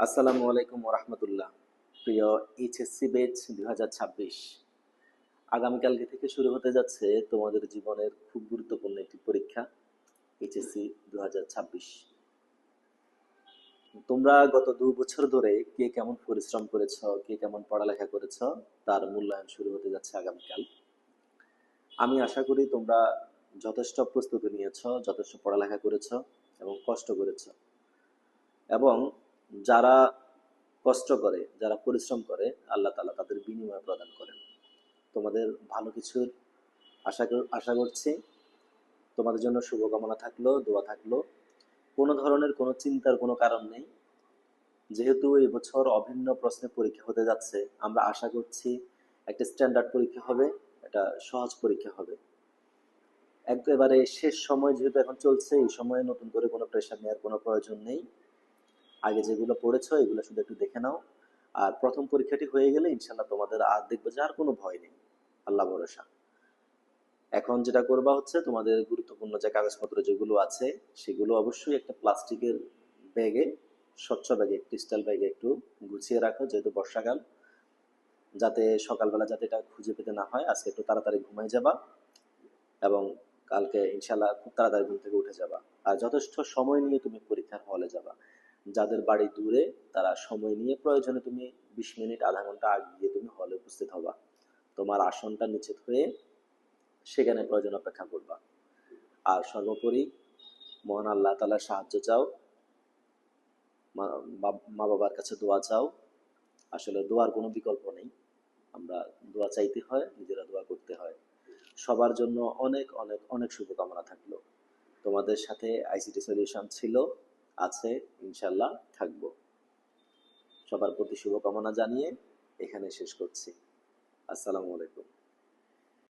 আসসালামু আলাইকুম ওরহমতুল্লাহ। প্রিয় এইচএসসি ব্যাচ 2026, আগামীকালকে থেকে শুরু হতে যাচ্ছে তোমাদের জীবনের খুব গুরুত্বপূর্ণ একটি পরীক্ষা, এইচএসসি 2026। তোমরা গত 2 বছর ধরে কে কেমন পরিশ্রম করেছ, কে কেমন পড়ালেখা করেছ, তার মূল্যায়ন শুরু হতে যাচ্ছে আগামীকাল। আমি আশা করি তোমরা যথেষ্ট প্রস্তুতি নিয়েছ, যথেষ্ট পড়ালেখা করেছ এবং কষ্ট করেছ। এবং যারা কষ্ট করে, যারা পরিশ্রম করে, আল্লাহ তাআলা তাদের বিনিময় প্রদান করেন। তোমাদের ভালো কিছুর আশা করছি। তোমাদের জন্য শুভকামনা থাকলো, দোয়া থাকলো। কোনো ধরনের কোনো চিন্তার কোনো কারণ নেই। যেহেতু এবছর অভিন্ন প্রশ্নে পরীক্ষা হতে যাচ্ছে, আমরা আশা করছি একটা স্ট্যান্ডার্ড পরীক্ষা হবে, একটা সহজ পরীক্ষা হবে। একেবারে শেষ সময় যেহেতু এখন চলছে, এই সময়ে নতুন করে কোনো প্রেশার নেওয়ার কোনো প্রয়োজন নেই। আগে যেগুলো পড়েছো এগুলো শুধু একটু দেখে নাও। আর প্রথম পরীক্ষাটি হয়ে গেলে ইনশাল্লাহ তোমাদের আর দেখবে যে আর কোনো ভয় নেই, আল্লাহ ভরসা। এখন যেটা করবা হচ্ছে, তোমাদের গুরুত্বপূর্ণ যে কাগজপত্র যেগুলো আছে সেগুলো অবশ্যই একটা প্লাস্টিকের ব্যাগে, স্বচ্ছ ব্যাগে, ক্রিস্টাল ব্যাগে একটু গুছিয়ে রাখো, যেহেতু বর্ষাকাল, যাতে সকালবেলা যাতে এটা খুঁজে পেতে না হয়। আজকে একটু তাড়াতাড়ি ঘুমাই যাবা এবং কালকে ইনশাল্লাহ খুব তাড়াতাড়ি ঘুম থেকে উঠে যাবা। আর যথেষ্ট সময় নিয়ে তুমি পরীক্ষার হলে যাবা। যাদের বাড়ি দূরে তারা সময় নিয়ে, প্রয়োজনে তুমি 20 মিনিট আধা ঘন্টা আগে গিয়ে তুমি হলে উপস্থিত হবা। তোমার আসনটা নিশ্চিত হয়ে সেখানে প্রয়োজন অপেক্ষা করবা। আর সর্বোপরি মহান আল্লাহ তাআলার সাহায্য চাও, মা বাবার কাছে দোয়া চাও। আসলে দোয়ার কোনো বিকল্প নেই, আমরা দোয়া চাইতে হয়, নিজেরা দোয়া করতে হয়। সবার জন্য অনেক অনেক অনেক শুভকামনা থাকলো। তোমাদের সাথে আইসিটি সলিউশন ছিল, আছে, ইনশাল্লাহ থাকবো। সবার প্রতি শুভকামনা জানিয়ে এখানে শেষ করছি। আসসালামু আলাইকুম।